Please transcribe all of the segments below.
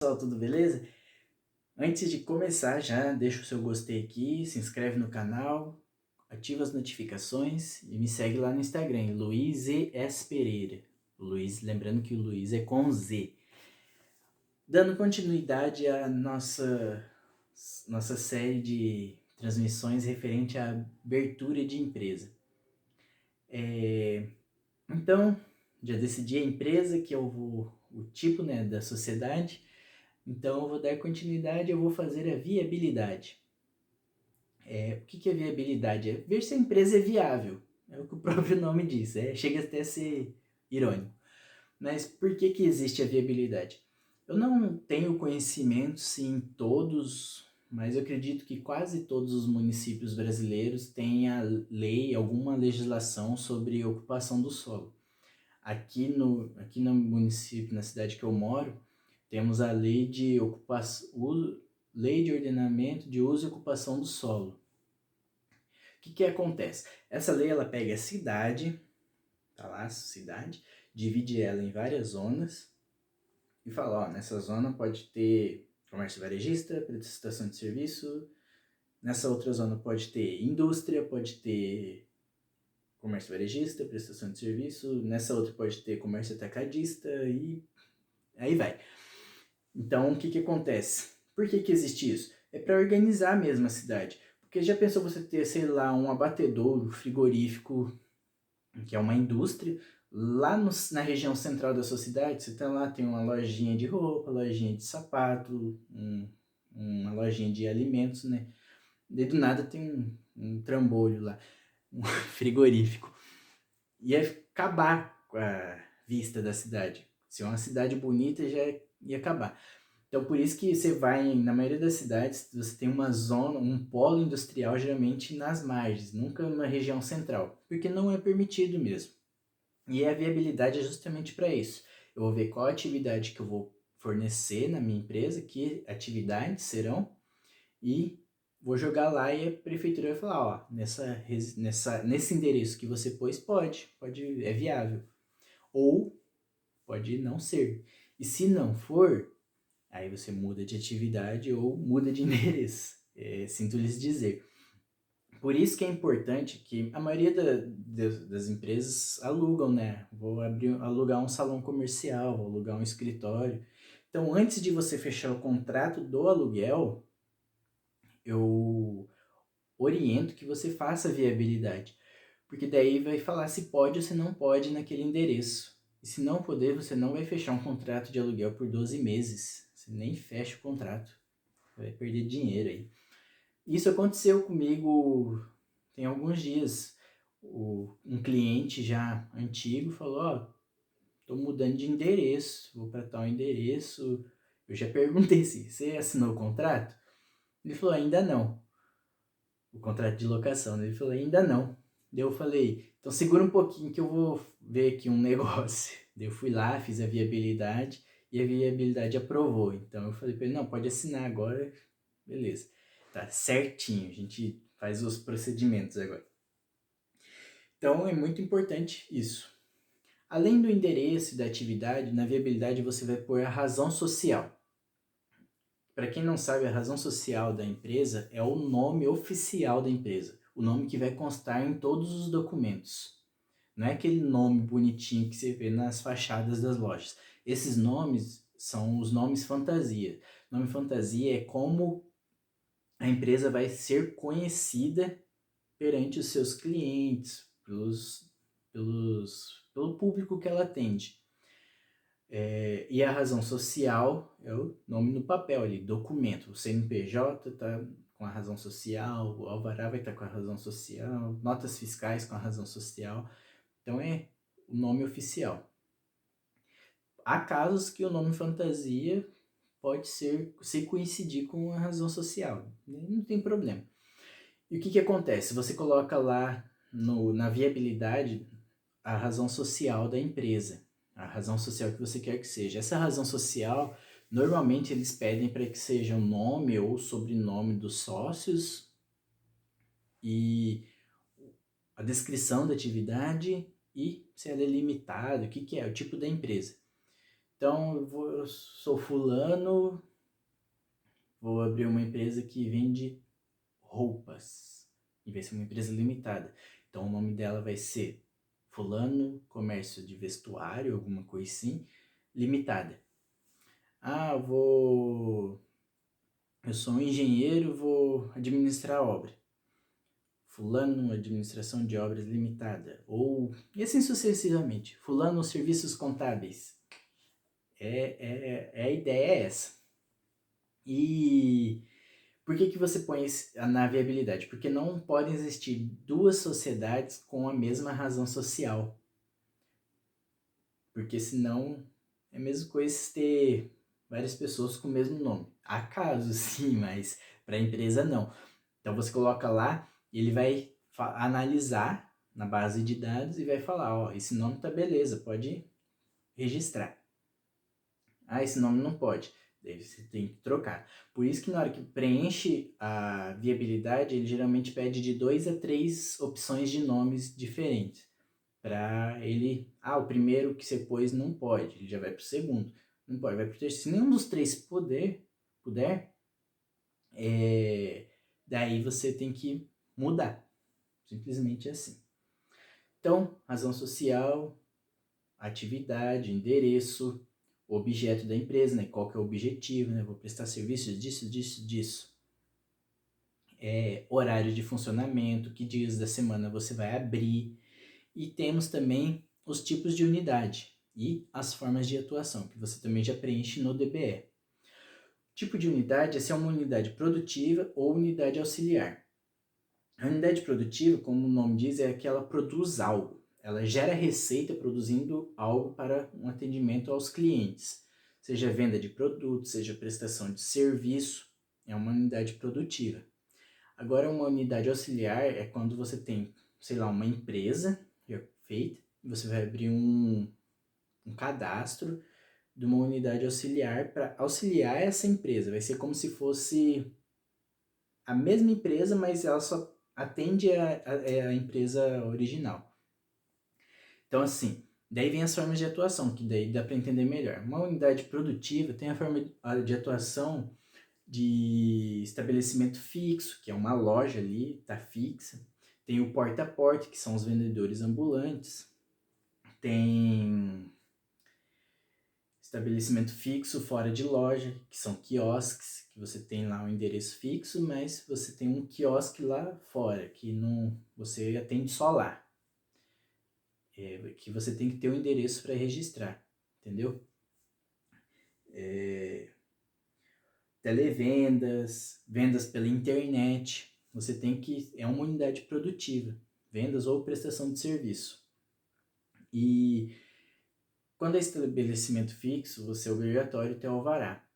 Pessoal, tudo beleza? Antes de começar, já deixa o seu gostei aqui, se inscreve no canal, ativa as notificações e me segue lá no Instagram, Luiz ES Pereira. Luiz, lembrando que o Luiz é com Z. Dando continuidade à nossa série de transmissões referente à abertura de empresa. Então, já decidi a empresa, que o tipo, né, da sociedade. Então, eu vou dar continuidade, eu vou fazer a viabilidade. O que é viabilidade? É ver se a empresa é viável. É o que o próprio nome diz. Chega até a ser irônico. Mas por que existe a viabilidade? Eu não tenho conhecimento se em todos, mas eu acredito que quase todos os municípios brasileiros têm a lei, alguma legislação sobre ocupação do solo. Aqui no município, na cidade que eu moro, temos a lei de lei de ordenamento de uso e ocupação do solo. O que acontece? Essa lei ela pega a cidade, tá lá, a cidade, divide ela em várias zonas e fala, ó, nessa zona pode ter comércio varejista, prestação de serviço, nessa outra zona pode ter indústria, pode ter comércio varejista, prestação de serviço, nessa outra pode ter comércio atacadista e aí vai. Então, o que acontece? Por que existe isso? É para organizar mesmo a cidade. Porque já pensou você ter, sei lá, um abatedouro frigorífico, que é uma indústria, lá na região central da sua cidade, você tá lá, tem uma lojinha de roupa, lojinha de sapato, uma lojinha de alimentos, né? E do nada tem um trambolho lá, um frigorífico. Ia acabar com a vista da cidade. Se é uma cidade bonita, já ia acabar. Então, por isso que você vai, na maioria das cidades, você tem uma zona, um polo industrial, geralmente nas margens, nunca na região central, porque não é permitido mesmo. E a viabilidade é justamente para isso. Eu vou ver qual atividade que eu vou fornecer na minha empresa, que atividades serão, e vou jogar lá e a prefeitura vai falar, ó, nesse endereço que você pôs, pode, é viável. Ou pode não ser. E se não for, aí você muda de atividade ou muda de endereço. Sinto lhes dizer. Por isso que é importante que a maioria das empresas alugam, né? Alugar um salão comercial, vou alugar um escritório. Então, antes de você fechar o contrato do aluguel, eu oriento que você faça a viabilidade. Porque daí vai falar se pode ou se não pode naquele endereço. E se não poder, você não vai fechar um contrato de aluguel por 12 meses. Você nem fecha o contrato. Vai perder dinheiro aí. Isso aconteceu comigo tem alguns dias. Um cliente já antigo falou, ó, tô mudando de endereço, vou para tal endereço. Eu já perguntei se você assinou o contrato? Ele falou, ainda não. O contrato de locação, né? Ele falou, ainda não. Daí eu falei, então segura um pouquinho que eu vou ver aqui um negócio. Daí eu fui lá, fiz a viabilidade e a viabilidade aprovou. Então eu falei para ele, não, pode assinar agora, beleza. Tá certinho, a gente faz os procedimentos agora. Então é muito importante isso. Além do endereço e da atividade, na viabilidade você vai pôr a razão social. Para quem não sabe, a razão social da empresa é o nome oficial da empresa, o nome que vai constar em todos os documentos. Não é aquele nome bonitinho que você vê nas fachadas das lojas. Esses nomes são os nomes fantasia. Nome fantasia é como a empresa vai ser conhecida perante os seus clientes, pelo público que ela atende. E a razão social é o nome no papel ali, documento. O CNPJ está com a razão social, o alvará vai estar com a razão social, notas fiscais com a razão social. Então é o nome oficial. Há casos que o nome fantasia pode se coincidir com a razão social, não tem problema. E o que acontece? Você coloca lá na viabilidade a razão social da empresa, a razão social que você quer que seja. Essa razão social, normalmente eles pedem para que seja o nome ou sobrenome dos sócios e a descrição da atividade e se ela é limitada, o que é, o tipo da empresa. Então, eu sou fulano, vou abrir uma empresa que vende roupas. E vai ser uma empresa limitada. Então, o nome dela vai ser Fulano Comércio de Vestuário, alguma coisa assim, limitada. Ah, eu sou um engenheiro, vou administrar a obra. Fulano Administração de Obras Limitada. Ou, e assim sucessivamente. Fulano Serviços Contábeis. A ideia é essa. E por que você põe na viabilidade? Porque não podem existir duas sociedades com a mesma razão social. Porque senão é a mesma coisa ter várias pessoas com o mesmo nome. Há casos, sim, mas para a empresa não. Então você coloca lá e ele vai analisar na base de dados e vai falar, ó, esse nome tá beleza, pode registrar. Ah, esse nome não pode. Daí você tem que trocar. Por isso que na hora que preenche a viabilidade, ele geralmente pede de 2 a 3 opções de nomes diferentes. Para ele, o primeiro que você pôs não pode, ele já vai pro segundo. Não pode, vai pro terceiro. Se nenhum dos três puder, daí você tem que mudar. Simplesmente assim. Então, razão social, atividade, endereço, objeto da empresa, né? Qual que é o objetivo, né? Vou prestar serviços disso. Horário de funcionamento, que dias da semana você vai abrir. E temos também os tipos de unidade e as formas de atuação, que você também já preenche no DBE. Tipo de unidade é se é uma unidade produtiva ou unidade auxiliar. A unidade produtiva, como o nome diz, é que ela produz algo. Ela gera receita produzindo algo para um atendimento aos clientes. Seja venda de produto, seja prestação de serviço, é uma unidade produtiva. Agora, uma unidade auxiliar é quando você tem, sei lá, uma empresa já feita, e você vai abrir um cadastro de uma unidade auxiliar para auxiliar essa empresa. Vai ser como se fosse a mesma empresa, mas ela só atende a empresa original. Então, assim, daí vem as formas de atuação, que daí dá para entender melhor. Uma unidade produtiva tem a forma de atuação de estabelecimento fixo, que é uma loja ali, tá fixa. Tem o porta a porta, que são os vendedores ambulantes. Tem estabelecimento fixo fora de loja, que são quiosques, que você tem lá um endereço fixo, mas você tem um quiosque lá fora, que não, você atende só lá. Que você tem que ter um endereço para registrar, entendeu? Televendas, vendas pela internet, você tem que, é uma unidade produtiva, vendas ou prestação de serviço. E quando é estabelecimento fixo, você é obrigatório ter alvará.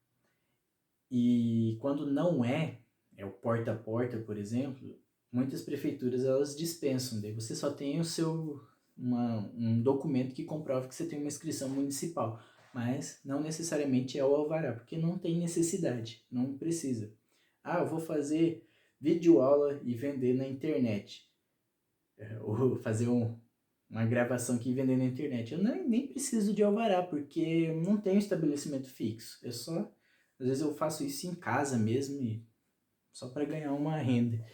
E quando não é o porta a porta, por exemplo, muitas prefeituras elas dispensam, daí você só tem o seu um documento que comprova que você tem uma inscrição municipal, mas não necessariamente é o alvará, porque não tem necessidade, não precisa. Eu vou fazer videoaula e vender na internet, ou fazer uma gravação aqui e vender na internet. Eu nem preciso de alvará, porque não tenho estabelecimento fixo, é só, às vezes eu faço isso em casa mesmo, só para ganhar uma renda.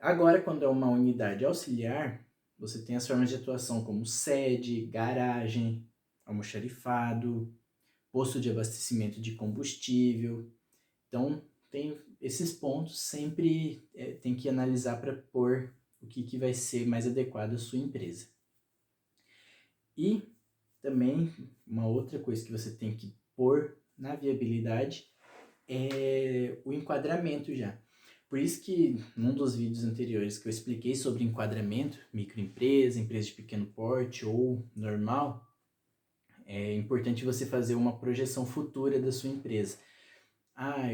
Agora, quando é uma unidade auxiliar, você tem as formas de atuação como sede, garagem, almoxarifado, posto de abastecimento de combustível. Então, tem esses pontos, sempre tem que analisar para pôr o que vai ser mais adequado à sua empresa. E também, uma outra coisa que você tem que pôr na viabilidade é o enquadramento já. Por isso que num dos vídeos anteriores que eu expliquei sobre enquadramento, microempresa, empresa de pequeno porte ou normal, é importante você fazer uma projeção futura da sua empresa.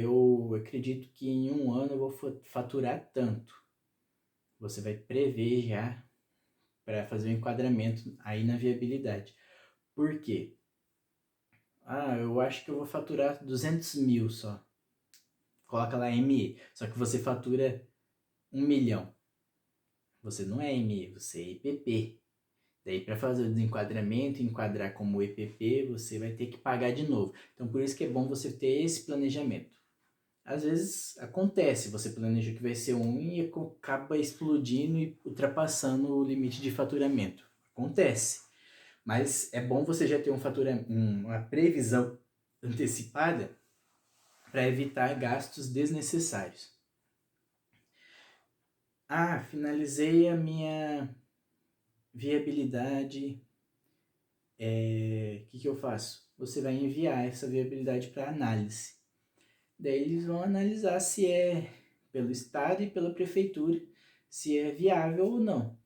Eu acredito que em um ano eu vou faturar tanto. Você vai prever já para fazer o enquadramento aí na viabilidade. Por quê? Eu acho que eu vou faturar 200 mil só. Coloca lá ME. Só que você fatura 1 milhão. Você não é ME, você é IPP. Daí, para fazer o desenquadramento, enquadrar como EPP, você vai ter que pagar de novo. Então, por isso que é bom você ter esse planejamento. Às vezes acontece, você planeja que vai ser um e acaba explodindo e ultrapassando o limite de faturamento. Acontece. Mas é bom você já ter uma previsão antecipada para evitar gastos desnecessários. Finalizei a minha viabilidade. O que eu faço? Você vai enviar essa viabilidade para análise. Daí eles vão analisar se é pelo Estado e pela Prefeitura, se é viável ou não.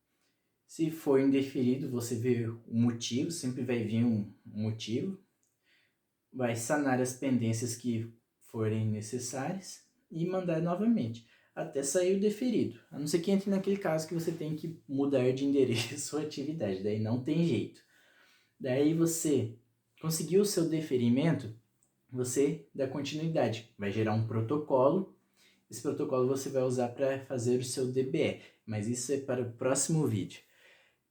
Se for indeferido, você vê o motivo, sempre vai vir um motivo, vai sanar as pendências que forem necessárias e mandar novamente, até sair o deferido. A não ser que entre naquele caso que você tem que mudar de endereço ou atividade, daí não tem jeito. Daí você conseguiu o seu deferimento, você dá continuidade, vai gerar um protocolo. Esse protocolo você vai usar para fazer o seu DBE, mas isso é para o próximo vídeo.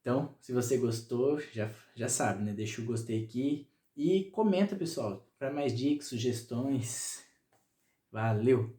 Então, se você gostou, já sabe, né? Deixa o gostei aqui e comenta, pessoal, para mais dicas, sugestões. Valeu!